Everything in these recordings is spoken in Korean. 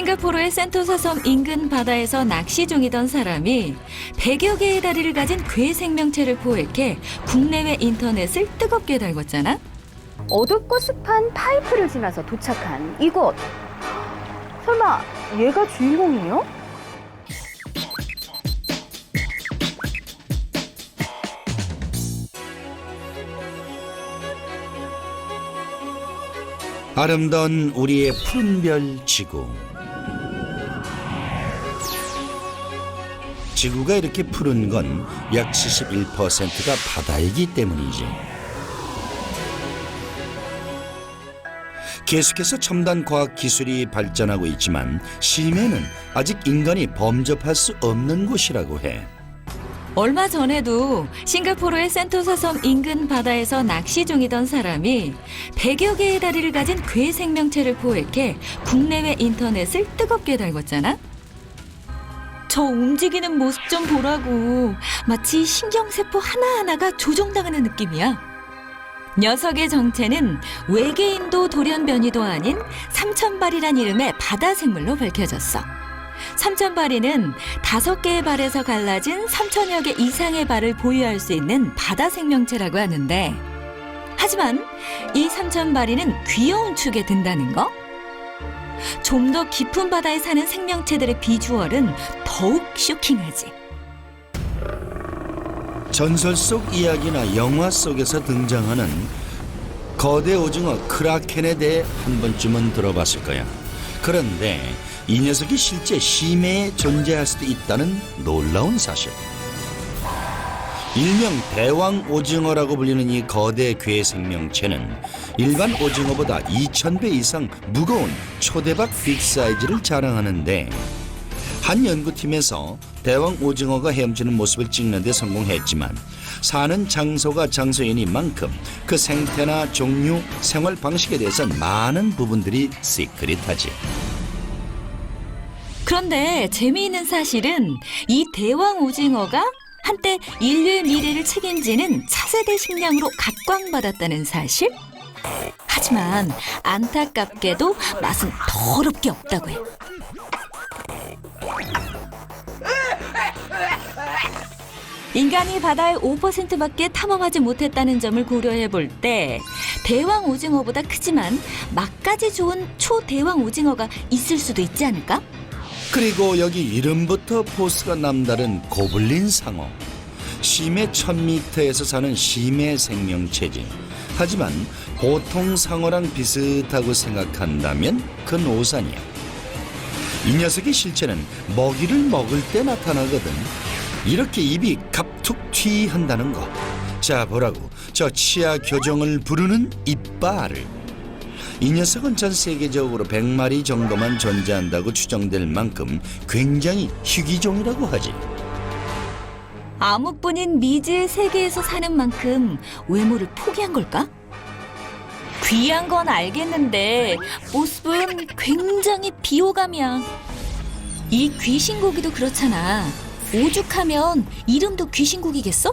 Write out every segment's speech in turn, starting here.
싱가포르의 센토사 섬 인근 바다에서 낚시 중이던 사람이 100여 개의 다리를 가진 괴 생명체를 포획해 국내외 인터넷을 뜨겁게 달궜잖아. 어둡고 습한 파이프를 지나서 도착한 이곳. 설마 얘가 주인공이에요? 아름다운 우리의 푸른 별 지구. 지구가 이렇게 푸른 건 약 71%가 바다이기 때문이지. 계속해서 첨단 과학 기술이 발전하고 있지만 심해는 아직 인간이 범접할 수 없는 곳이라고 해. 얼마 전에도 싱가포르의 센토사 섬 인근 바다에서 낚시 중이던 사람이 100여 개의 다리를 가진 괴 생명체를 포획해 국내외 인터넷을 뜨겁게 달궜잖아. 저 움직이는 모습 좀 보라고. 마치 신경세포 하나하나가 조종당하는 느낌이야. 녀석의 정체는 외계인도 돌연변이도 아닌 삼천발이란 이름의 바다 생물로 밝혀졌어. 삼천발이는 5개의 발에서 갈라진 3천여 개 이상의 발을 보유할 수 있는 바다 생명체라고 하는데, 하지만 이 삼천발이는 귀여운 축에 든다는 거? 좀 더 깊은 바다에 사는 생명체들의 비주얼은 더욱 쇼킹하지. 전설 속 이야기나 영화 속에서 등장하는 거대 오징어 크라켄에 대해 한 번쯤은 들어봤을 거야. 그런데 이 녀석이 실제 심해에 존재할 수도 있다는 놀라운 사실. 일명 대왕 오징어라고 불리는 이 거대 괴 생명체는 일반 오징어보다 2000배 이상 무거운 초대박 빅사이즈를 자랑하는데, 한 연구팀에서 대왕 오징어가 헤엄치는 모습을 찍는 데 성공했지만 사는 장소가 장소인인 만큼 그 생태나 종류, 생활 방식에 대해서는 많은 부분들이 시크릿하지. 그런데 재미있는 사실은 이 대왕 오징어가 한때 인류의 미래를 책임지는 차세대 식량으로 각광받았다는 사실? 하지만 안타깝게도 맛은 더럽게 없다고 해. 인간이 바다의 5%밖에 탐험하지 못했다는 점을 고려해 볼 때 대왕 오징어보다 크지만 맛까지 좋은 초대왕 오징어가 있을 수도 있지 않을까? 그리고 여기 이름부터 포스가 남다른 고블린 상어. 심해 1000m에서 사는 심해 생명체지. 하지만 보통 상어랑 비슷하고 생각한다면 그건 오산이야. 이 녀석의 실체는 먹이를 먹을 때 나타나거든. 이렇게 입이 갑툭튀 한다는 거. 자, 보라고. 저 치아 교정을 부르는 이빨을. 이 녀석은 전 세계적으로 100마리 정도만 존재한다고 추정될 만큼 굉장히 희귀종이라고 하지. 암흑뿐인 미지의 세계에서 사는 만큼 외모를 포기한 걸까? 귀한 건 알겠는데 모습은 굉장히 비호감이야. 이 귀신고기도 그렇잖아. 오죽하면 이름도 귀신고기겠어?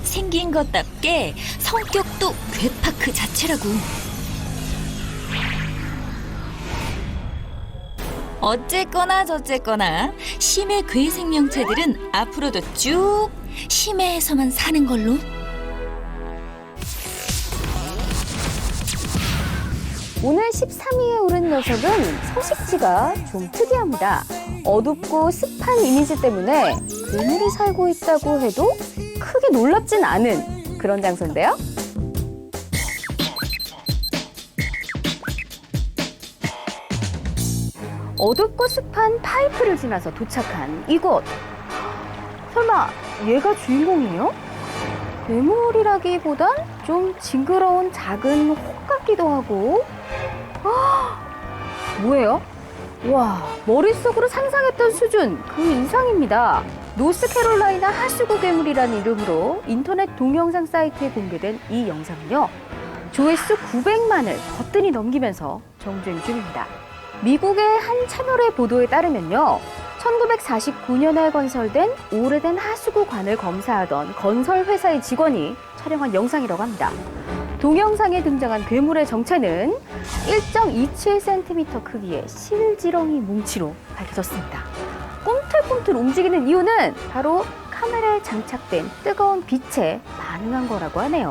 생긴 것답게 성격도 괴파크 자체라고. 어쨌거나 저쨌거나 심해 괴 생명체들은 앞으로도 쭉 심해에서만 사는 걸로. 오늘 13위에 오른 녀석은 서식지가 좀 특이합니다. 어둡고 습한 이미지 때문에 괴물이 살고 있다고 해도 크게 놀랍진 않은 그런 장소인데요. 어둡고 습한 파이프를 지나서 도착한 이곳. 설마 얘가 주인공이에요? 괴물이라기보단 좀 징그러운 작은 혹 같기도 하고. 뭐예요? 와, 머릿속으로 상상했던 수준 그 이상입니다. 노스캐롤라이나 하수구 괴물이라는 이름으로 인터넷 동영상 사이트에 공개된 이 영상은요, 조회수 900만을 거뜬히 넘기면서 정주행 중입니다. 미국의 한 채널의 보도에 따르면요, 1949년에 건설된 오래된 하수구관을 검사하던 건설회사의 직원이 촬영한 영상이라고 합니다. 동영상에 등장한 괴물의 정체는 1.27cm 크기의 실지렁이 뭉치로 밝혀졌습니다. 꿈틀꿈틀 움직이는 이유는 바로 카메라에 장착된 뜨거운 빛에 반응한 거라고 하네요.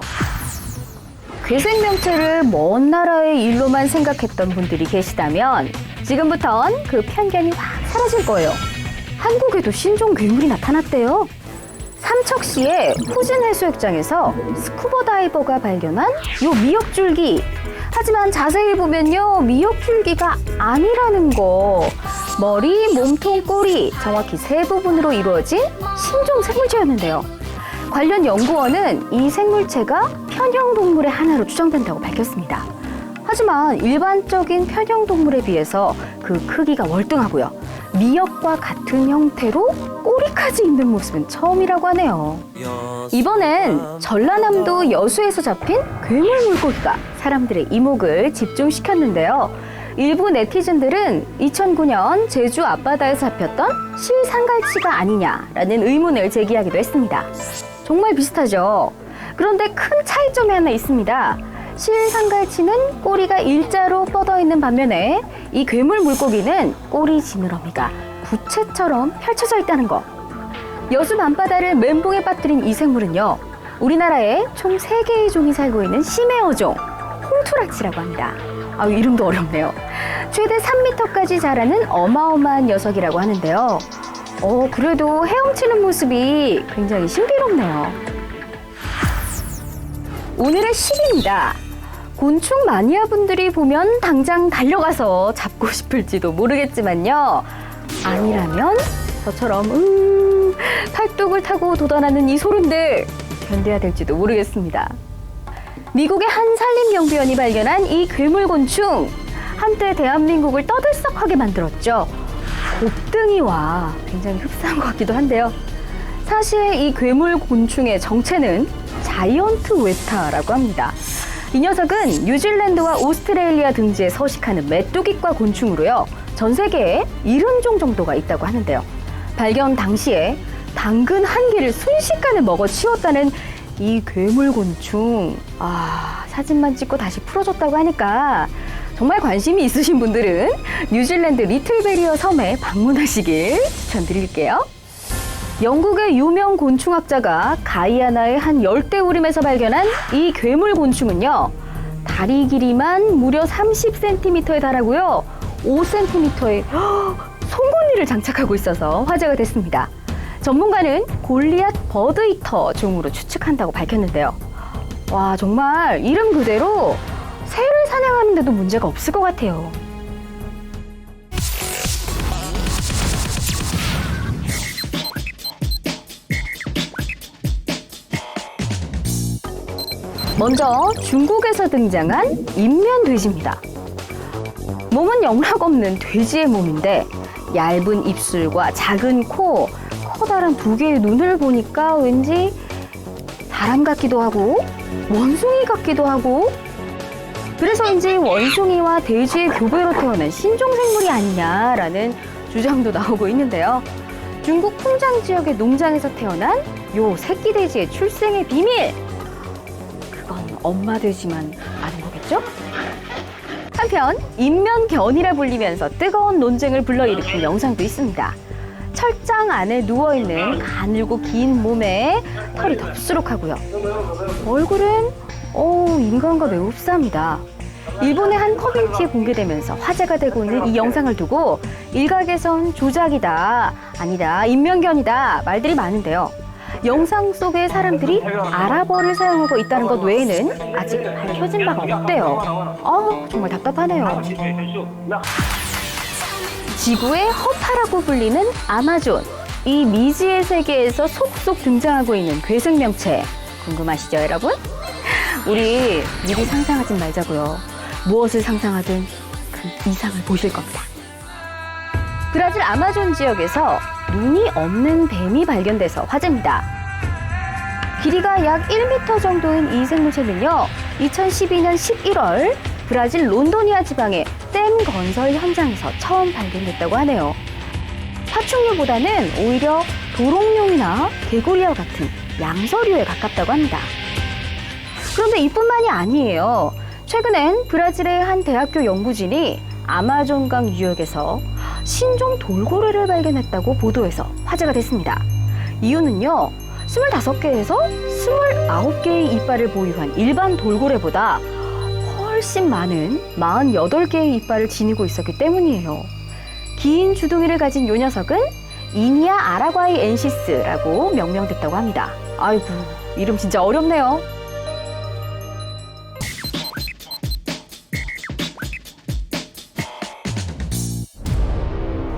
괴생명체를 먼 나라의 일로만 생각했던 분들이 계시다면 지금부턴 그 편견이 확 사라질 거예요. 한국에도 신종 괴물이 나타났대요. 삼척시의 후진 해수욕장에서 스쿠버 다이버가 발견한 요 미역줄기. 하지만 자세히 보면요, 미역줄기가 아니라는 거. 머리, 몸통, 꼬리 정확히 세 부분으로 이루어진 신종 생물체였는데요. 관련 연구원은 이 생물체가 편형동물의 하나로 추정된다고 밝혔습니다. 하지만 일반적인 편형동물에 비해서 그 크기가 월등하고요. 미역과 같은 형태로 꼬리까지 있는 모습은 처음이라고 하네요. 이번엔 전라남도 여수에서 잡힌 괴물 물고기가 사람들의 이목을 집중시켰는데요. 일부 네티즌들은 2009년 제주 앞바다에서 잡혔던 실상갈치가 아니냐라는 의문을 제기하기도 했습니다. 정말 비슷하죠? 그런데 큰 차이점이 하나 있습니다. 실상갈치는 꼬리가 일자로 뻗어있는 반면에 이 괴물 물고기는 꼬리 지느러미가 부채처럼 펼쳐져 있다는 거. 여수 밤바다를 멘붕에 빠뜨린 이 생물은요, 우리나라에 총 3개의 종이 살고 있는 심해어종 홍투라치라고 합니다. 아유, 이름도 어렵네요. 최대 3m까지 자라는 어마어마한 녀석이라고 하는데요. 그래도 헤엄치는 모습이 굉장히 신비롭네요. 오늘의 10입니다. 곤충 마니아 분들이 보면 당장 달려가서 잡고 싶을지도 모르겠지만요. 아니라면 저처럼 팔뚝을 타고 돋아나는 이 소름들 견뎌야 될지도 모르겠습니다. 미국의 한 산림경비원이 발견한 이 괴물곤충, 한때 대한민국을 떠들썩하게 만들었죠. 곱등이와 굉장히 흡사한 것 같기도 한데요. 사실 이 괴물곤충의 정체는 자이언트 웨타라고 합니다. 이 녀석은 뉴질랜드와 오스트레일리아 등지에 서식하는 메뚜기과 곤충으로요. 전 세계에 70종 정도가 있다고 하는데요. 발견 당시에 당근 한 개를 순식간에 먹어 치웠다는 이 괴물곤충. 사진만 찍고 다시 풀어줬다고 하니까 정말 관심이 있으신 분들은 뉴질랜드 리틀베리어 섬에 방문하시길 추천드릴게요. 영국의 유명 곤충학자가 가이아나의 한 열대우림에서 발견한 이 괴물곤충은요, 다리 길이만 무려 30cm에 달하고요, 5cm의 송곳니를 장착하고 있어서 화제가 됐습니다. 전문가는 골리앗 버드이터 종으로 추측한다고 밝혔는데요. 와, 정말 이름 그대로 새를 사냥하는데도 문제가 없을 것 같아요. 먼저 중국에서 등장한 인면돼지입니다. 몸은 영락없는 돼지의 몸인데 얇은 입술과 작은 코, 커다란 2개의 눈을 보니까 왠지 사람 같기도 하고 원숭이 같기도 하고, 그래서인지 원숭이와 돼지의 교배로 태어난 신종생물이 아니냐라는 주장도 나오고 있는데요. 중국 풍장 지역의 농장에서 태어난 요 새끼 돼지의 출생의 비밀! 그건 엄마 돼지만 아는 거겠죠? 한편 인면견이라 불리면서 뜨거운 논쟁을 불러일으킨 영상도 있습니다. 철장 안에 누워있는 가늘고 긴 몸에 털이 덥수룩하고요. 얼굴은 인간과 매우 흡사합니다. 일본의 한 커뮤니티에 공개되면서 화제가 되고 있는 이 영상을 두고 일각에선 조작이다, 아니다, 인면견이다 말들이 많은데요. 영상 속의 사람들이 아랍어를 사용하고 있다는 것 외에는 아직 밝혀진 바가 없대요. 정말 답답하네요. 지구의 허파라고 불리는 아마존. 이 미지의 세계에서 속속 등장하고 있는 괴생명체. 궁금하시죠, 여러분? 우리 미리 상상하진 말자고요. 무엇을 상상하든 그 이상을 보실 겁니다. 브라질 아마존 지역에서 눈이 없는 뱀이 발견돼서 화제입니다. 길이가 약 1m 정도인 이 생물체는요, 2012년 11월 브라질 론도니아 지방의 댐 건설 현장에서 처음 발견됐다고 하네요. 파충류보다는 오히려 도롱뇽이나 개구리와 같은 양서류에 가깝다고 합니다. 그런데 이뿐만이 아니에요. 최근엔 브라질의 한 대학교 연구진이 아마존강 유역에서 신종 돌고래를 발견했다고 보도해서 화제가 됐습니다. 이유는요, 25개에서 29개의 이빨을 보유한 일반 돌고래보다 훨씬 많은 48개의 이빨을 지니고 있었기 때문이에요. 긴 주둥이를 가진 요 녀석은 이니아 아라과이엔시스라고 명명됐다고 합니다. 아이고, 이름 진짜 어렵네요.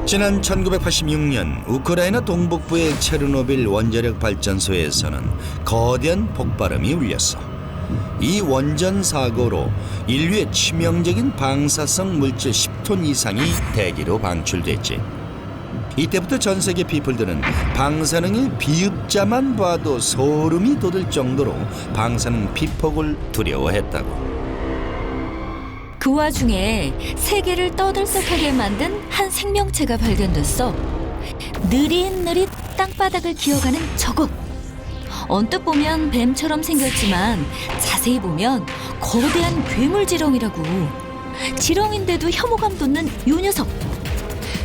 지난 1986년 우크라이나 동북부의 체르노빌 원자력 발전소에서는 거대한 폭발음이 울렸어. 이 원전 사고로 인류의 치명적인 방사성 물질 10톤 이상이 대기로 방출됐지. 이때부터 전 세계 피플들은 방사능의 비읍자만 봐도 소름이 돋을 정도로 방사능 피폭을 두려워했다고. 그 와중에 세계를 떠들썩하게 만든 한 생명체가 발견됐어. 느릿느릿 땅바닥을 기어가는 저것. 언뜻 보면 뱀처럼 생겼지만 자세히 보면 거대한 괴물지렁이라고. 지렁인데도 혐오감 돋는 요 녀석.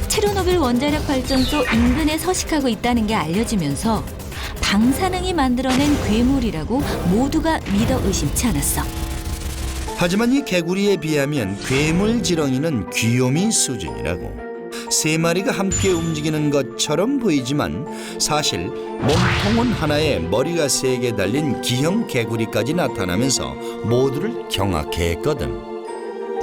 체르노빌 원자력 발전소 인근에 서식하고 있다는 게 알려지면서 방사능이 만들어낸 괴물이라고 모두가 믿어 의심치 않았어. 하지만 이 개구리에 비하면 괴물 지렁이는 귀요미 수준이라고. 세 마리가 함께 움직이는 것처럼 보이지만 사실 몸통은 하나에 머리가 3개 달린 기형 개구리까지 나타나면서 모두를 경악해 했거든.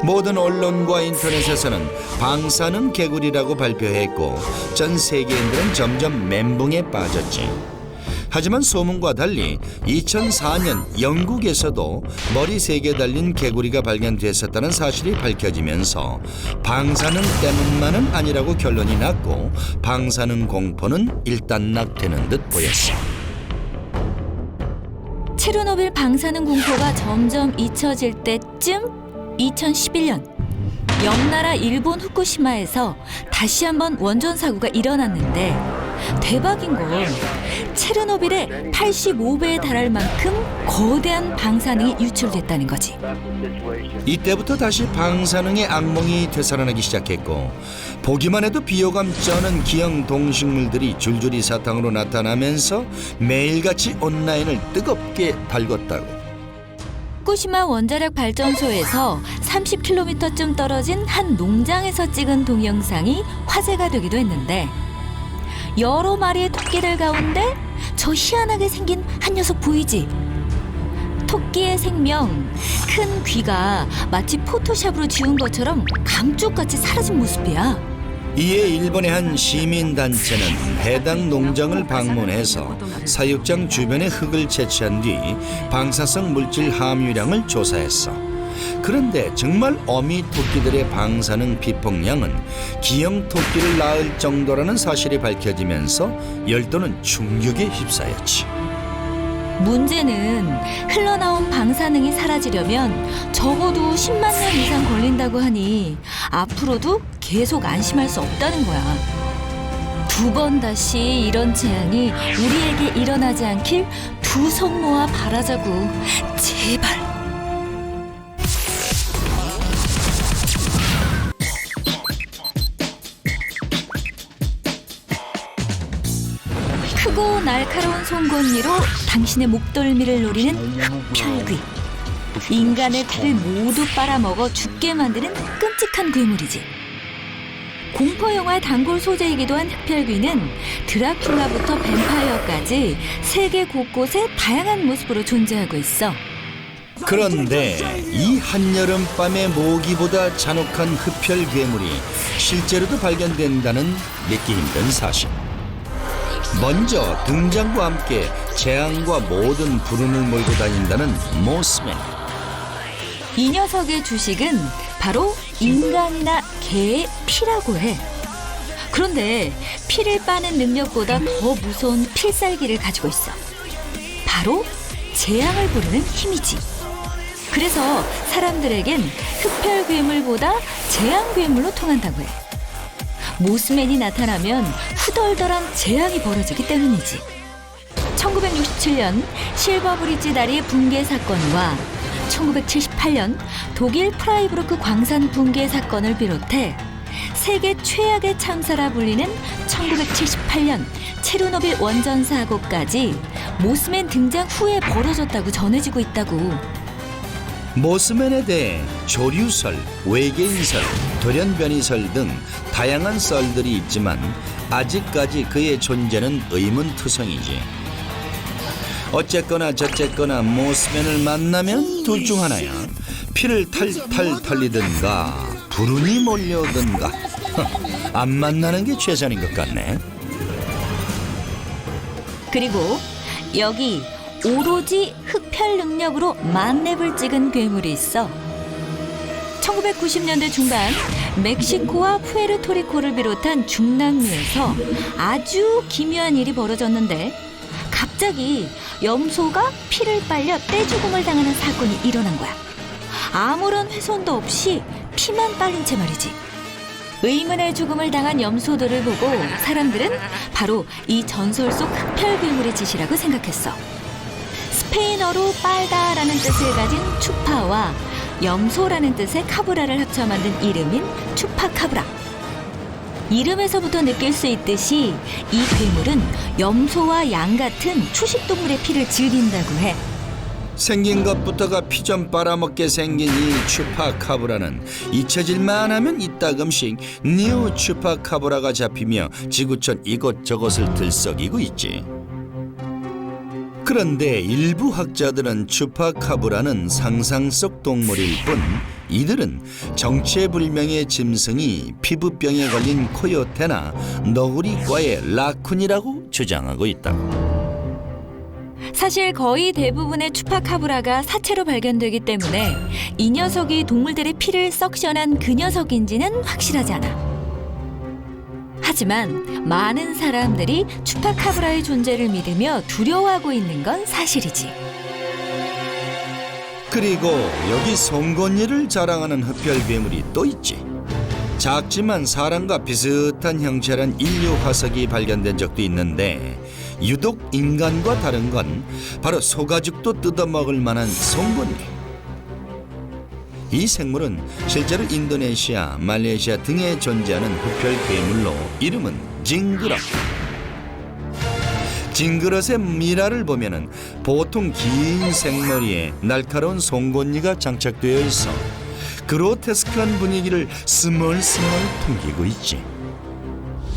모든 언론과 인터넷에서는 방사능 개구리라고 발표했고 전 세계인들은 점점 멘붕에 빠졌지. 하지만 소문과 달리 2004년 영국에서도 머리 3개 달린 개구리가 발견됐었다는 사실이 밝혀지면서 방사능 때문만은 아니라고 결론이 났고 방사능 공포는 일단락되는 듯 보였어. 체르노빌 방사능 공포가 점점 잊혀질 때쯤 2011년 옆나라 일본 후쿠시마에서 다시 한번 원전 사고가 일어났는데 대박인 건 체르노빌의 85배에 달할 만큼 거대한 방사능이 유출됐다는 거지. 이때부터 다시 방사능의 악몽이 되살아나기 시작했고 보기만 해도 비호감 쩌는 기형 동식물들이 줄줄이 사탕으로 나타나면서 매일같이 온라인을 뜨겁게 달궜다고. 후쿠시마 원자력 발전소에서 30km쯤 떨어진 한 농장에서 찍은 동영상이 화제가 되기도 했는데 여러 마리의 토끼들 가운데 저 희한하게 생긴 한 녀석 보이지? 토끼의 생명, 큰 귀가 마치 포토샵으로 지운 것처럼 감쪽같이 사라진 모습이야. 이에 일본의 한 시민단체는 해당 농장을 방문해서 사육장 주변의 흙을 채취한 뒤 방사성 물질 함유량을 조사했어. 그런데 정말 어미 토끼들의 방사능 비폭량은 기형 토끼를 낳을 정도라는 사실이 밝혀지면서 열도는 충격에 휩싸였지. 문제는 흘러나온 방사능이 사라지려면 적어도 10만 년 이상 걸린다고 하니 앞으로도 계속 안심할 수 없다는 거야. 2번 다시 이런 재앙이 우리에게 일어나지 않길 두 손 모아 바라자고. 제발. 크고 날카로운 송곳니로 당신의 목덜미를 노리는 흡혈귀. 인간의 피를 모두 빨아먹어 죽게 만드는 끔찍한 괴물이지. 공포영화 단골 소재이기도 한 흡혈귀는 드라큘라부터 뱀파이어까지 세계 곳곳에 다양한 모습으로 존재하고 있어. 그런데 이 한여름밤의 모기보다 잔혹한 흡혈 괴물이 실제로도 발견된다는 믿기 힘든 사실. 먼저 등장과 함께 재앙과 모든 불운을 몰고 다닌다는 모스맨. 이 녀석의 주식은 바로 인간이나 개의 피라고 해. 그런데 피를 빠는 능력보다 더 무서운 필살기를 가지고 있어. 바로 재앙을 부르는 힘이지. 그래서 사람들에겐 흡혈 괴물보다 재앙 괴물로 통한다고 해. 모스맨이 나타나면 후덜덜한 재앙이 벌어지기 때문이지. 1967년 실버 브릿지 다리 붕괴 사건과 1978년 독일 프라이부르크 광산 붕괴 사건을 비롯해 세계 최악의 참사라 불리는 1978년 체르노빌 원전 사고까지 모스맨 등장 후에 벌어졌다고 전해지고 있다고. 모스맨에 대해 조류설, 외계인설, 돌연변이설 등 다양한 썰들이 있지만 아직까지 그의 존재는 의문투성이지. 어쨌거나 저쨌거나 모스맨을 만나면 둘 중 하나야. 피를 탈탈 털리든가 불운이 몰려오든가. 안 만나는 게 최선인 것 같네. 그리고 여기 오로지 흡혈 능력으로 만렙을 찍은 괴물이 있어. 1990년대 중반 멕시코와 푸에르토리코를 비롯한 중남미에서 아주 기묘한 일이 벌어졌는데 갑자기 염소가 피를 빨려 떼죽음을 당하는 사건이 일어난 거야. 아무런 훼손도 없이 피만 빨린 채 말이지. 의문의 죽음을 당한 염소들을 보고 사람들은 바로 이 전설 속 흡혈 괴물의 짓이라고 생각했어. 스페인어로 빨다라는 뜻을 가진 추파와 염소라는 뜻의 카브라를 합쳐 만든 이름인 추파카브라. 이름에서부터 느낄 수 있듯이 이 괴물은 염소와 양 같은 초식동물의 피를 즐긴다고 해. 생긴 것부터가 피 좀 빨아먹게 생긴 이 추파카브라는 잊혀질만 하면 이따금씩 뉴 추파카브라가 잡히며 지구촌 이곳저곳을 들썩이고 있지. 그런데 일부 학자들은 추파카브라는 상상 속 동물일 뿐 이들은 정체불명의 짐승이 피부병에 걸린 코요테나 너구리과의 라쿤이라고 주장하고 있다. 사실 거의 대부분의 추파카브라가 사체로 발견되기 때문에 이 녀석이 동물들의 피를 석션한 그 녀석인지는 확실하지 않아. 하지만 많은 사람들이 추파카브라의 존재를 믿으며 두려워하고 있는 건 사실이지. 그리고 여기 송곳니를 자랑하는 흡혈 괴물이 또 있지. 작지만 사람과 비슷한 형체란 인류 화석이 발견된 적도 있는데 유독 인간과 다른 건 바로 소가죽도 뜯어먹을 만한 송곳니. 이 생물은 실제로 인도네시아, 말레이시아 등에 존재하는 흡혈 괴물로 이름은 징그럿. 징그럿의 미라를 보면은 보통 긴 생머리에 날카로운 송곳니가 장착되어 있어 그로테스크한 분위기를 스멀스멀 풍기고 있지.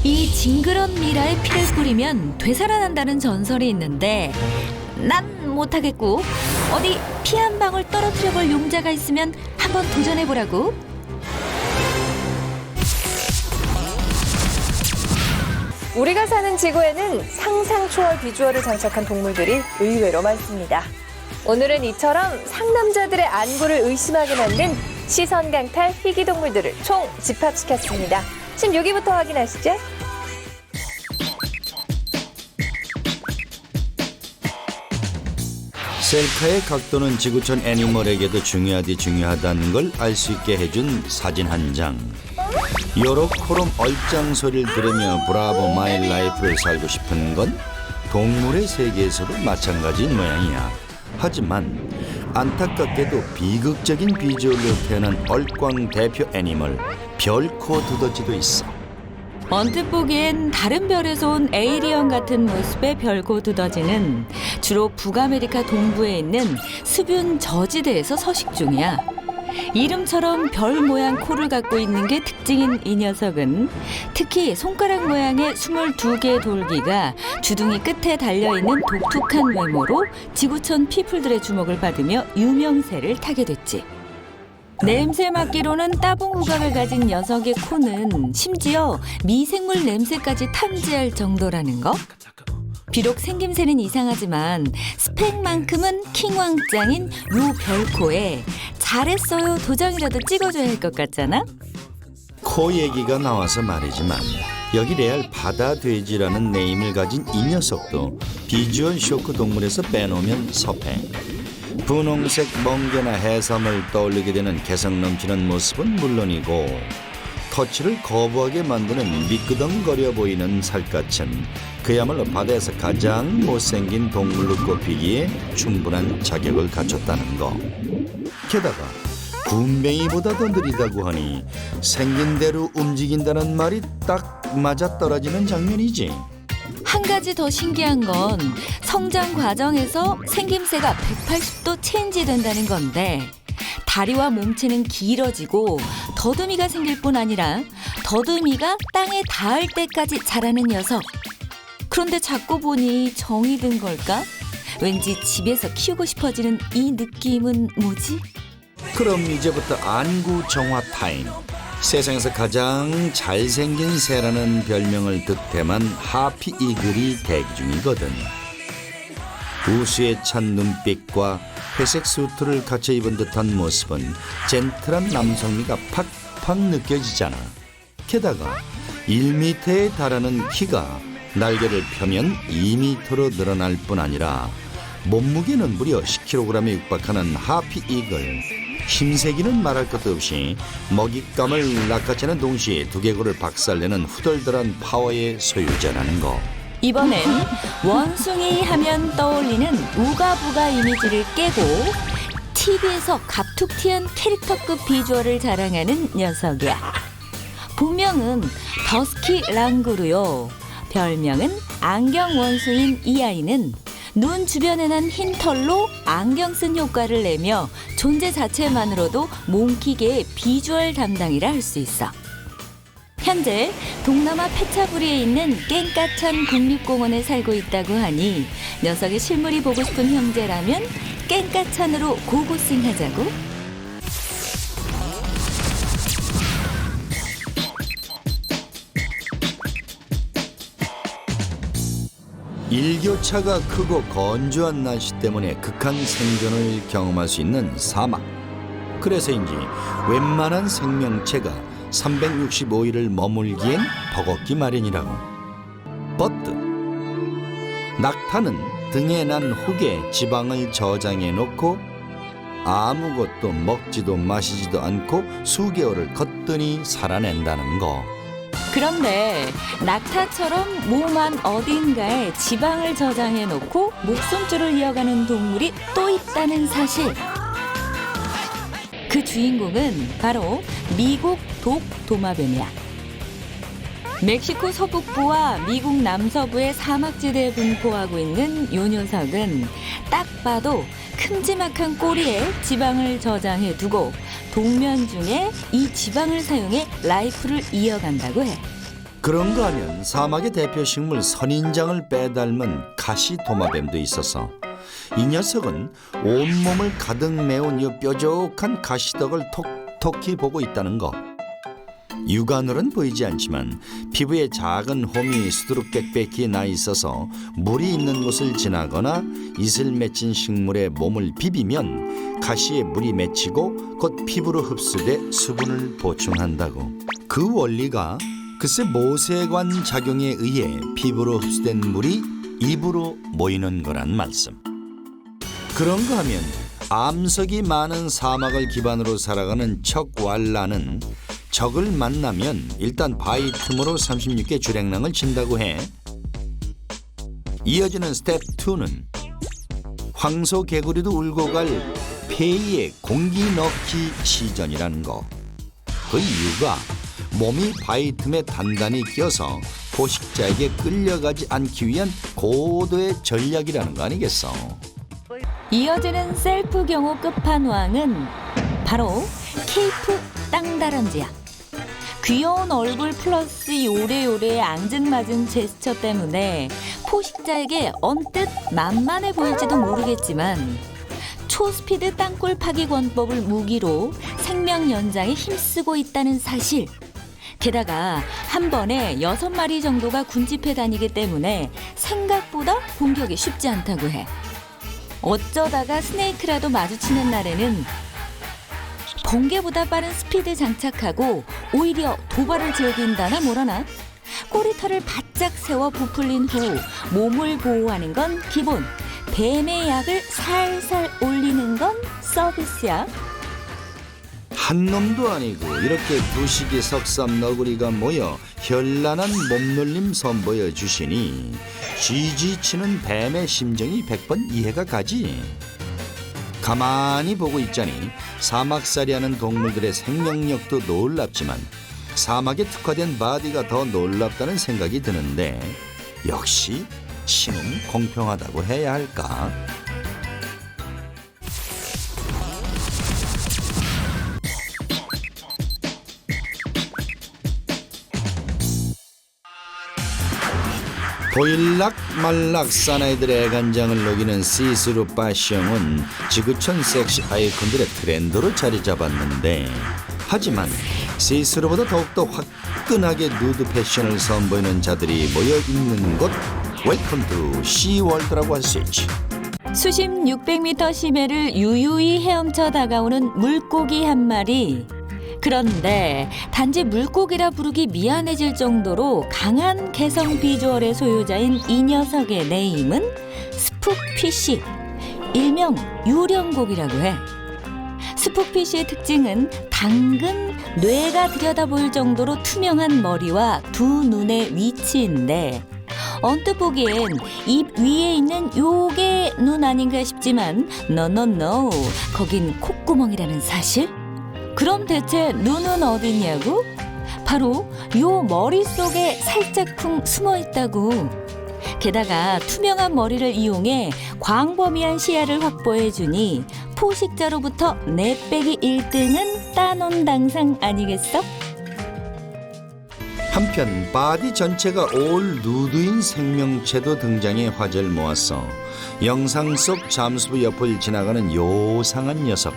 이 징그런 미라에 피를 뿌리면 되살아난다는 전설이 있는데 난 못하겠고 어디 피 한 방울 떨어뜨려 볼 용자가 있으면 한번 도전해보라고. 우리가 사는 지구에는 상상 초월 비주얼을 장착한 동물들이 의외로 많습니다. 오늘은 이처럼 상남자들의 안구를 의심하게 만든 시선 강탈 희귀 동물들을 총 집합시켰습니다. 지금 여기부터 확인하시죠. 셀카의 각도는 지구촌 애니멀에게도 중요하다는 걸 알 수 있게 해준 사진 한 장. 요렇코롬 얼짱 소리를 들으며 브라보 마이 라이프를 살고 싶은 건 동물의 세계에서도 마찬가지인 모양이야. 하지만 안타깝게도 비극적인 비주얼로 태어난 얼꽝 대표 애니멀 별코 두더지도 있어. 언뜻 보기엔 다른 별에서 온 에이리언 같은 모습의 별코 두더지는 주로 북아메리카 동부에 있는 수변 저지대에서 서식 중이야. 이름처럼 별 모양 코를 갖고 있는 게 특징인 이 녀석은 특히 손가락 모양의 22개의 돌기가 주둥이 끝에 달려있는 독특한 외모로 지구촌 피플들의 주목을 받으며 유명세를 타게 됐지. 냄새 맡기로는 따봉 후각을 가진 녀석의 코는 심지어 미생물 냄새까지 탐지할 정도라는 거? 비록 생김새는 이상하지만 스펙만큼은 킹왕짱인 요 별코에 잘했어요 도장이라도 찍어줘야 할 것 같잖아? 코 얘기가 나와서 말이지만 여기 레알 바다 돼지라는 네임을 가진 이 녀석도 비주얼 쇼크 동물에서 빼놓으면 섭해. 분홍색 멍게나 해삼을 떠올리게 되는 개성 넘치는 모습은 물론이고 터치를 거부하게 만드는 미끄덩거려 보이는 살갗은 그야말로 바다에서 가장 못생긴 동물로 꼽히기에 충분한 자격을 갖췄다는 거. 게다가 군뱅이보다 더 느리다고 하니 생긴 대로 움직인다는 말이 딱 맞아떨어지는 장면이지. 한 가지 더 신기한 건 성장 과정에서 생김새가 180도 체인지된다는 건데 다리와 몸체는 길어지고 더듬이가 생길 뿐 아니라 더듬이가 땅에 닿을 때까지 자라는 녀석. 그런데 자꾸 보니 정이 든 걸까? 왠지 집에서 키우고 싶어지는 이 느낌은 뭐지? 그럼 이제부터 안구 정화 타임. 세상에서 가장 잘생긴 새라는 별명을 득템한 하피 이글이 대기 중이거든. 우수에 찬 눈빛과 회색 수트를 갖춰 입은 듯한 모습은 젠틀한 남성미가 팍팍 느껴지잖아. 게다가 1m에 달하는 키가 날개를 펴면 2m로 늘어날 뿐 아니라 몸무게는 무려 10kg에 육박하는 하피 이글. 힘세기는 말할 것도 없이 먹잇감을 낚아채는 동시에 두개골을 박살내는 후덜덜한 파워의 소유자라는 거. 이번엔 원숭이 하면 떠올리는 우가부가 이미지를 깨고 TV에서 갑툭튀한 캐릭터급 비주얼을 자랑하는 녀석이야. 본명은 더스키 랑구르요. 별명은 안경 원숭이인 이 아이는 눈 주변에 난 흰 털로 안경 쓴 효과를 내며 존재 자체만으로도 몽키계의 비주얼 담당이라 할 수 있어. 현재 동남아 페차부리에 있는 깽까천 국립공원에 살고 있다고 하니 녀석의 실물이 보고 싶은 형제라면 깽까천으로 고고싱하자고. 일교차가 크고 건조한 날씨 때문에 극한 생존을 경험할 수 있는 사막. 그래서인지 웬만한 생명체가 365일을 머물기엔 버겁기 마련이라고. 버트. 낙타는 등에 난 훅에 지방을 저장해 놓고 아무것도 먹지도 마시지도 않고 수개월을 거뜬히 살아낸다는 거. 그런데 낙타처럼 몸 안 어딘가에 지방을 저장해 놓고 목숨줄을 이어가는 동물이 또 있다는 사실. 그 주인공은 바로 미국 독도마뱀이야. 멕시코 서북부와 미국 남서부의 사막지대에 분포하고 있는 요 녀석은 딱 봐도 큼지막한 꼬리에 지방을 저장해 두고 동면 중에 이 지방을 사용해 라이프를 이어간다고 해. 그런가 하면 사막의 대표 식물 선인장을 빼닮은 가시도마뱀도 있어서 이 녀석은 온몸을 가득 메운 이 뾰족한 가시덕을 톡톡히 보고 있다는 거. 육안으로는 보이지 않지만 피부에 작은 홈이 수두룩빽빽히 나 있어서 물이 있는 곳을 지나거나 이슬 맺힌 식물에 몸을 비비면 가시에 물이 맺히고 곧 피부로 흡수돼 수분을 보충한다고. 그 원리가 글쎄 모세관 작용에 의해 피부로 흡수된 물이 입으로 모이는 거란 말씀. 그런가 하면 암석이 많은 사막을 기반으로 살아가는 척왈라는 적을 만나면 일단 바위 틈으로 36개 주랭랑을 친다고 해. 이어지는 스텝 2는 황소개구리도 울고 갈 폐에 공기 넣기 시전이라는 거. 그 이유가 몸이 바위 틈에 단단히 껴서 포식자에게 끌려가지 않기 위한 고도의 전략이라는 거 아니겠어. 이어지는 셀프 경호 끝판왕은 바로 케이프 땅다람쥐야. 귀여운 얼굴 플러스 요래요래 앙증맞은 제스처 때문에 포식자에게 언뜻 만만해 보일지도 모르겠지만 초스피드 땅굴 파기 권법을 무기로 생명 연장에 힘쓰고 있다는 사실. 게다가 한 번에 6마리 정도가 군집해 다니기 때문에 생각보다 공격이 쉽지 않다고 해. 어쩌다가 스네이크라도 마주치는 날에는 번개보다 빠른 스피드 장착하고 오히려 도발을 즐긴다나 뭐라나. 꼬리털을 바짝 세워 부풀린 후 몸을 보호하는 건 기본. 뱀의 약을 살살 올리는 건 서비스야. 한 놈도 아니고 이렇게 두식이 석삼 너구리가 모여 현란한 몸놀림 선보여 주시니 쥐지치는 뱀의 심정이 100번 이해가 가지. 가만히 보고 있자니 사막살이하는 동물들의 생명력도 놀랍지만 사막에 특화된 바디가 더 놀랍다는 생각이 드는데 역시 신은 공평하다고 해야 할까? 보일락 말락 사나이들의 애간장을 녹이는 시스루 파숑은 지구촌 섹시 아이콘들의 트렌드로 자리 잡았는데 하지만 시스루보다 더욱더 화끈하게 누드 패션을 선보이는 자들이 모여 있는 곳 웰컴 투 시월드라고 할 수 있지. 수심 600m 심해를 유유히 헤엄쳐 다가오는 물고기 한 마리. 그런데 단지 물고기라 부르기 미안해질 정도로 강한 개성 비주얼의 소유자인 이 녀석의 네임은 스푹피쉬, 일명 유령고기라고 해. 스푹피쉬의 특징은 당근, 뇌가 들여다볼 정도로 투명한 머리와 두 눈의 위치인데 언뜻 보기엔 입 위에 있는 요게 눈 아닌가 싶지만 노노노, 거긴 콧구멍이라는 사실? 그럼 대체 눈은 어딨냐고? 바로 요 머릿속에 살짝쿵 숨어있다고. 게다가 투명한 머리를 이용해 광범위한 시야를 확보해주니 포식자로부터 내빼기 1등은 따놓은 당상 아니겠어? 한편 바디 전체가 올 누드인 생명체도 등장해 화제를 모았어. 영상 속 잠수부 옆을 지나가는 요상한 녀석.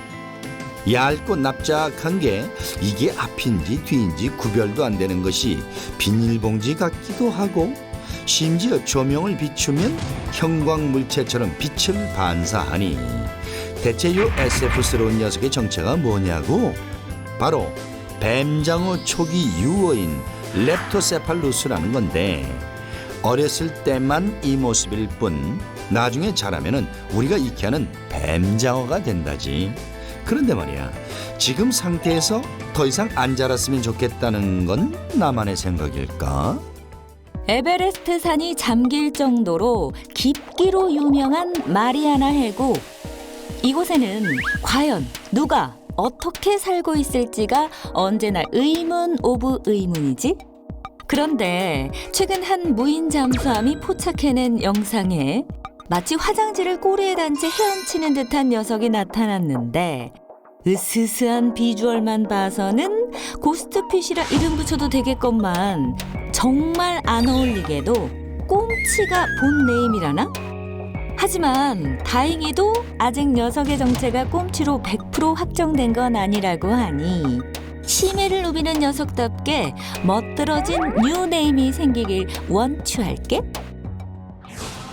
얇고 납작한 게 이게 앞인지 뒤인지 구별도 안 되는 것이 비닐봉지 같기도 하고 심지어 조명을 비추면 형광물체처럼 빛을 반사하니 대체 요 SF스러운 녀석의 정체가 뭐냐고? 바로 뱀장어 초기 유어인 렙토세팔루스라는 건데 어렸을 때만 이 모습일 뿐 나중에 자라면은 우리가 익히 아는 뱀장어가 된다지. 그런데 말이야, 지금 상태에서 더 이상 안 자랐으면 좋겠다는 건 나만의 생각일까? 에베레스트 산이 잠길 정도로 깊기로 유명한 마리아나 해구. 이곳에는 과연 누가 어떻게 살고 있을지가 언제나 의문 오브 의문이지? 그런데 최근 한 무인 잠수함이 포착해낸 영상에 마치 화장지를 꼬리에 단 채 헤엄치는 듯한 녀석이 나타났는데 으스스한 비주얼만 봐서는 고스트핏이라 이름 붙여도 되겠건만 정말 안 어울리게도 꼼치가 본 네임이라나? 하지만 다행히도 아직 녀석의 정체가 꼼치로 100% 확정된 건 아니라고 하니 심해를 누비는 녀석답게 멋들어진 뉴 네임이 생기길 원추할게.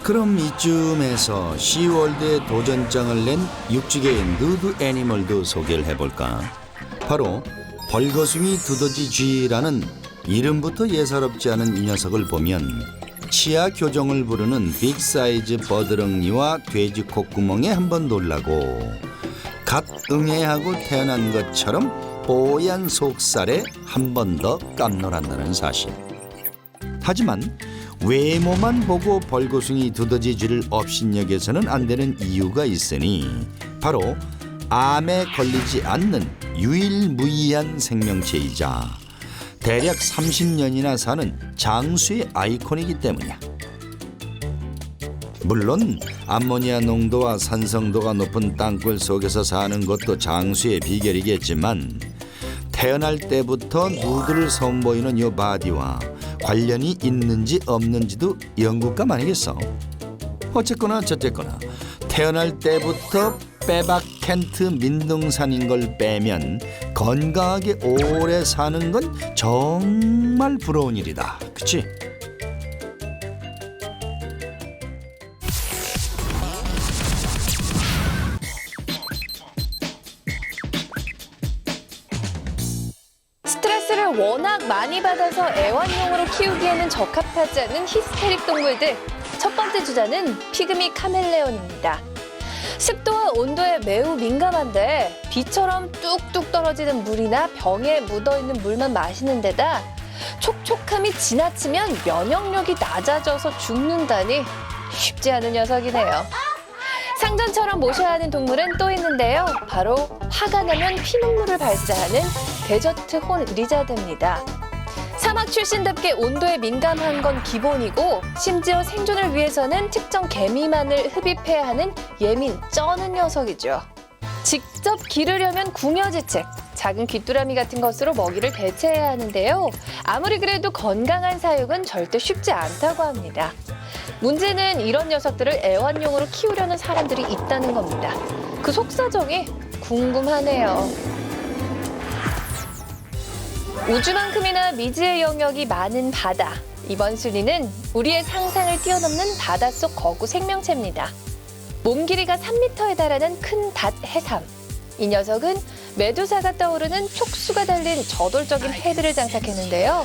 그럼 이쯤에서 시월드에 도전장을 낸 육지계의 누드 애니멀도 소개를 해볼까? 바로 벌거숭이 두더지 쥐라는 이름부터 예사롭지 않은 이 녀석을 보면 치아 교정을 부르는 빅사이즈 버드렁니와 돼지 콧구멍에 한번 놀라고 갓 응애하고 태어난 것처럼 뽀얀 속살에 한 번 더 깜놀한다는 사실. 하지만 외모만 보고 벌거숭이 두더지 쥐를 업신여겨서는 안 되는 이유가 있으니 바로 암에 걸리지 않는 유일무이한 생명체이자 대략 30년이나 사는 장수의 아이콘이기 때문이야. 물론 암모니아 농도와 산성도가 높은 땅굴 속에서 사는 것도 장수의 비결이겠지만 태어날 때부터 누드를 선보이는 요 바디와 관련이 있는지 없는지도 연구감 아니겠어? 어쨌거나 저쨌거나 태어날 때부터 빼박켄트 민둥산인 걸 빼면 건강하게 오래 사는 건 정말 부러운 일이다. 그치? 스트레스를 워낙 많이 받아서 애완용으로 키우기에는 적합하지 않은 히스테릭 동물들. 첫 번째 주자는 피그미 카멜레온입니다. 습도와 온도에 매우 민감한데 비처럼 뚝뚝 떨어지는 물이나 병에 묻어있는 물만 마시는 데다 촉촉함이 지나치면 면역력이 낮아져서 죽는다니 쉽지 않은 녀석이네요. 상전처럼 모셔야 하는 동물은 또 있는데요. 바로 화가 나면 피눈물을 발사하는 데저트 혼 리자드입니다. 사막 출신답게 온도에 민감한 건 기본이고 심지어 생존을 위해서는 특정 개미만을 흡입해야 하는 예민 쩌는 녀석이죠. 직접 기르려면 궁여지책, 작은 귀뚜라미 같은 것으로 먹이를 대체해야 하는데요. 아무리 그래도 건강한 사육은 절대 쉽지 않다고 합니다. 문제는 이런 녀석들을 애완용으로 키우려는 사람들이 있다는 겁니다. 그 속사정이 궁금하네요. 우주만큼이나 미지의 영역이 많은 바다. 이번 순위는 우리의 상상을 뛰어넘는 바닷속 거구 생명체입니다. 몸 길이가 3m에 달하는 큰 닷 해삼. 이 녀석은 메두사가 떠오르는 촉수가 달린 저돌적인 패드를 장착했는데요.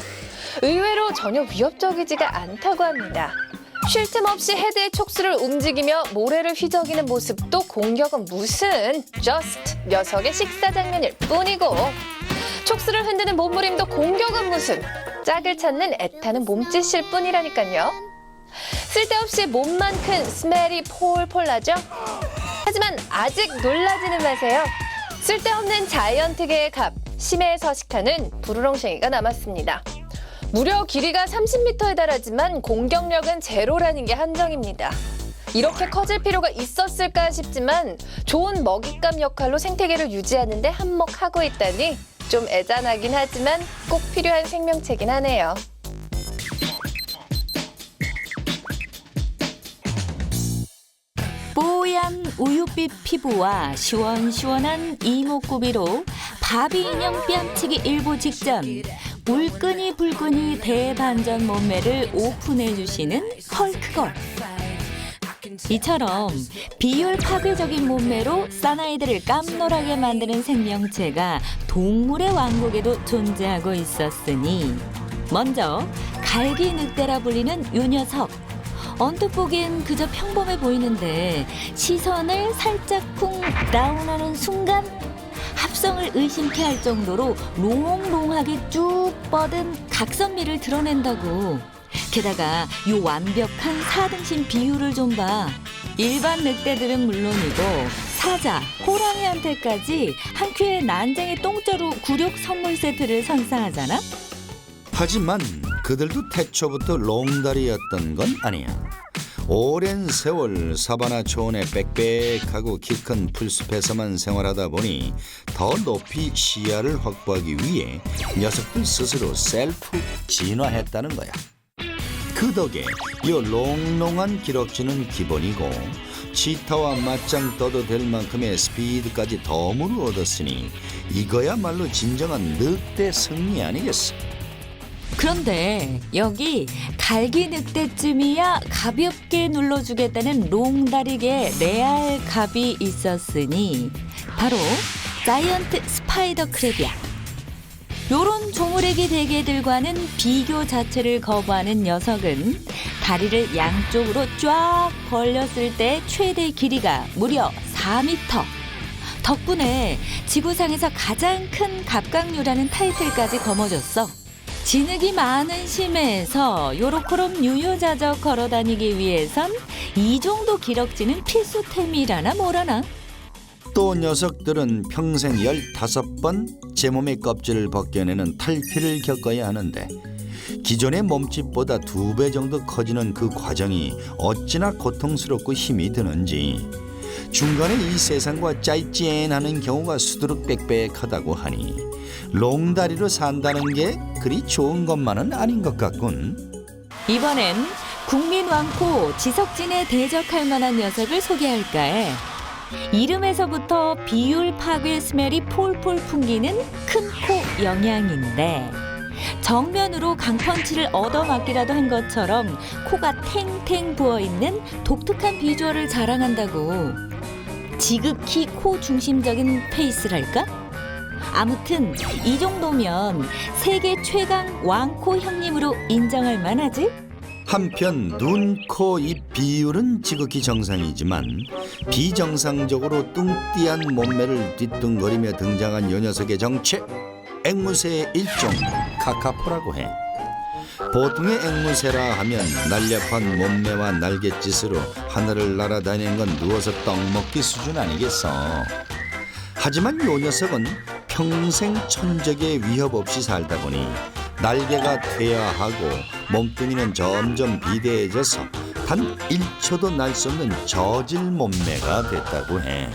의외로 전혀 위협적이지가 않다고 합니다. 쉴 틈 없이 헤드의 촉수를 움직이며 모래를 휘저기는 모습도 공격은 무슨 just 녀석의 식사 장면일 뿐이고 촉수를 흔드는 몸부림도 공격은 무슨 짝을 찾는 애타는 몸짓일 뿐이라니까요. 쓸데없이 몸만 큰 스멜이 폴폴 나죠? 하지만 아직 놀라지는 마세요. 쓸데없는 자이언트계의 갑, 심해에 서식하는 부르렁챙이가 남았습니다. 무려 길이가 30m에 달하지만 공격력은 제로라는 게 한정입니다. 이렇게 커질 필요가 있었을까 싶지만 좋은 먹잇감 역할로 생태계를 유지하는 데 한몫하고 있다니 좀 애잔하긴 하지만 꼭 필요한 생명체긴 하네요. 뽀얀 우윳빛 피부와 시원시원한 이목구비로 바비 인형 뺨치기 일보 직전 물끈이 불끈이 대반전 몸매를 오픈해주시는 헐크걸. 이처럼 비율 파괴적인 몸매로 사나이들을 깜놀하게 만드는 생명체가 동물의 왕국에도 존재하고 있었으니 먼저 갈기늑대라 불리는 요 녀석. 언뜻 보기엔 그저 평범해 보이는데 시선을 살짝 쿵 다운하는 순간 합성을 의심케 할 정도로 롱롱하게 쭉 뻗은 각선미를 드러낸다고. 게다가 요 완벽한 4등신 비율을 좀 봐. 일반 늑대들은 물론이고 사자, 호랑이한테까지 한 큐에 난쟁이 똥자루 굴욕 선물 세트를 선사하잖아. 하지만 그들도 태초부터 롱다리였던 건 아니야. 오랜 세월 사바나 초원의 빽빽하고 키 큰 풀숲에서만 생활하다 보니 더 높이 시야를 확보하기 위해 녀석들 스스로 셀프 진화했다는 거야. 그 덕에 이 롱롱한 기럭지는 기본이고 치타와 맞짱 떠도 될 만큼의 스피드까지 덤으로 얻었으니 이거야말로 진정한 늑대 승리 아니겠어. 그런데 여기 갈기 늑대쯤이야 가볍게 눌러주겠다는 롱다리계 레알 갑이 있었으니 바로 자이언트 스파이더 크랩이야. 요런 조무래기 대게들과는 비교 자체를 거부하는 녀석은 다리를 양쪽으로 쫙 벌렸을 때 최대 길이가 무려 4m. 덕분에 지구상에서 가장 큰 갑각류라는 타이틀까지 거머쥐었어. 진흙이 많은 심해에서 요렇게럼 유유자적 걸어다니기 위해선 이 정도 기럭지는 필수템이라나 뭐라나. 또 녀석들은 평생 15번 제 몸의 껍질을 벗겨내는 탈피를 겪어야 하는데 기존의 몸집보다 2배 정도 커지는 그 과정이 어찌나 고통스럽고 힘이 드는지 중간에 이 세상과 짜이찐하는 경우가 수두룩빽빽하다고 하니 롱다리로 산다는 게 그리 좋은 것만은 아닌 것 같군. 이번엔 국민 왕코 지석진에 대적할 만한 녀석을 소개할까 해. 이름에서부터 비율 파괴 스멜이 폴폴 풍기는 큰 코 영양인데 정면으로 강펀치를 얻어맞기라도 한 것처럼 코가 탱탱 부어있는 독특한 비주얼을 자랑한다고. 지극히 코 중심적인 페이스랄까? 아무튼 이 정도면 세계 최강 왕코 형님으로 인정할 만하지? 한편 눈, 코, 입 비율은 지극히 정상이지만 비정상적으로 뚱띠한 몸매를 뒤뚱거리며 등장한 요 녀석의 정체, 앵무새의 일종 카카포라고 해. 보통의 앵무새라 하면 날렵한 몸매와 날갯짓으로 하늘을 날아다니는 건 누워서 떡 먹기 수준 아니겠어. 하지만 요 녀석은 평생 천적의 위협 없이 살다 보니 날개가 퇴화하고 몸뚱이는 점점 비대해져서 단 1초도 날 수 없는 저질 몸매가 됐다고 해.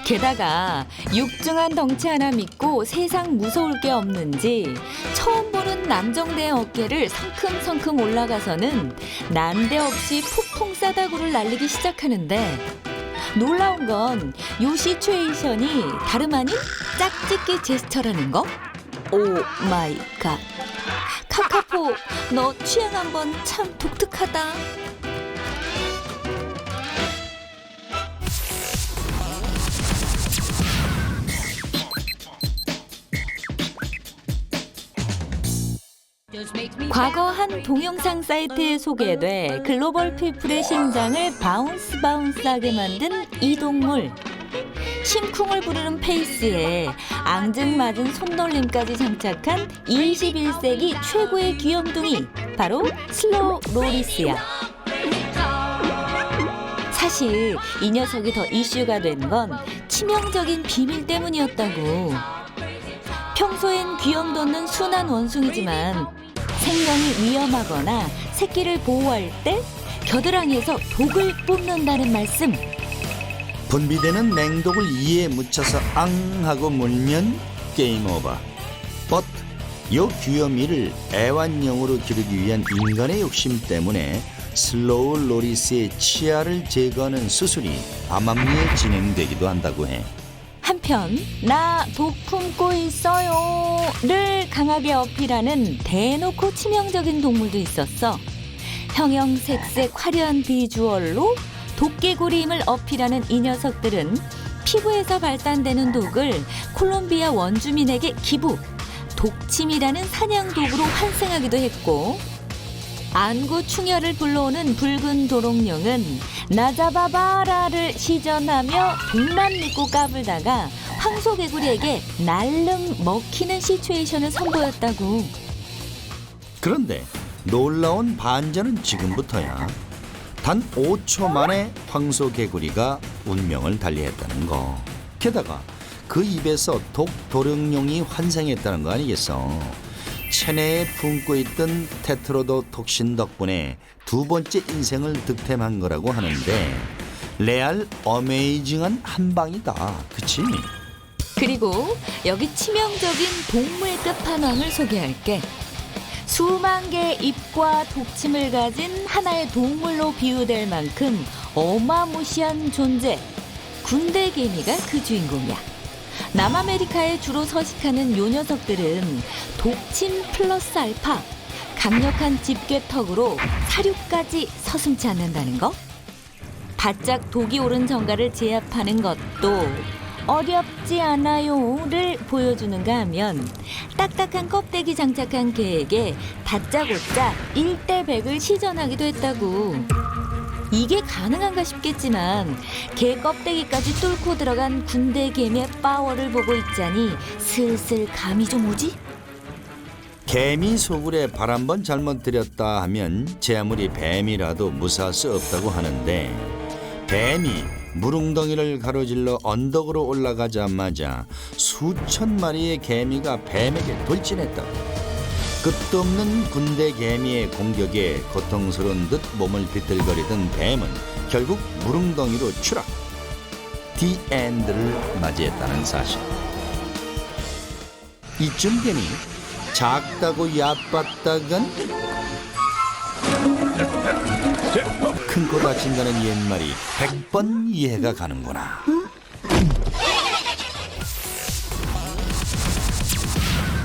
게다가 육중한 덩치 하나 믿고 세상 무서울 게 없는지 처음 보는 남정대의 어깨를 성큼성큼 올라가서는 난데없이 폭풍 싸다구를 날리기 시작하는데, 놀라운 건 요 시츄에이션이 다름 아닌 짝짓기 제스처라는 거? 오 마이 갓. 카카포, 너 취향 한번 참 독특하다. 과거 한 동영상 사이트에 소개돼 글로벌 피플의 심장을 바운스하게 만든 이 동물. 심쿵을 부르는 페이스에 앙증맞은 손놀림까지 장착한 21세기 최고의 귀염둥이, 바로 슬로우 로리스야. 사실 이 녀석이 더 이슈가 된 건 치명적인 비밀 때문이었다고. 평소엔 귀염 돋는 순한 원숭이지만 생명이 위험하거나 새끼를 보호할 때 겨드랑이에서 독을 뿜는다는 말씀. 분비되는 맹독을 이에 묻혀서 앙 하고 물면 게임 오버. but 요 귀요미를 애완용으로 기르기 위한 인간의 욕심 때문에 슬로우 로리스의 치아를 제거하는 수술이 암암리에 진행되기도 한다고 해. 한편 나 독 품고 있어요를 강하게 어필하는 대놓고 치명적인 동물도 있었어. 형형색색 화려한 비주얼로 도깨구리임을 어필하는 이 녀석들은 피부에서 발단되는 독을 콜롬비아 원주민에게 기부, 독침이라는 사냥독으로 환생하기도 했고, 안구 충혈을 불러오는 붉은 도롱뇽은 나 잡아봐라를 시전하며 독만 믿고 까불다가 황소개구리에게 날름 먹히는 시츄에이션을 선보였다고. 그런데 놀라운 반전은 지금부터야. 단 5초 만에 황소개구리가 운명을 달리했다는 거. 게다가 그 입에서 독도령뇽이 환생했다는 거 아니겠어. 체내에 품고 있던 테트로도톡신 덕분에 두 번째 인생을 득템한 거라고 하는데 레알 어메이징한 한방이다. 그치? 그리고 여기 치명적인 동물 끝판왕을 소개할게. 수만 개의 입과 독침을 가진 하나의 동물로 비유될 만큼 어마무시한 존재, 군대개미가 그 주인공이야. 남아메리카에 주로 서식하는 요 녀석들은 독침 플러스 알파, 강력한 집게턱으로 사륙까지 서슴지 않는다는 거. 바짝 독이 오른 정갈을 제압하는 것도 어렵지 않아요를 보여주는가 하면 딱딱한 껍데기 장착한 개에게 다짜고짜 1대100을 시전하기도 했다고. 이게 가능한가 싶겠지만 개 껍데기까지 뚫고 들어간 군대 개미의 파워를 보고 있자니 슬슬 감이 좀 오지? 개미 소굴에 발 한 번 잘못 들였다 하면 제 아무리 뱀이라도 무사할 수 없다고 하는데, 뱀이 무릉덩이를 가로질러 언덕으로 올라가자마자 수천 마리의 개미가 뱀에게 돌진했다고. 끝도 없는 군대 개미의 공격에 고통스러운 듯 몸을 비틀거리던 뱀은 결국 무릉덩이로 추락. 디 엔드를 맞이했다는 사실. 이쯤 되니 작다고 얕봤다간 큰 코 다친다는 옛말이 100번 이해가 가는구나.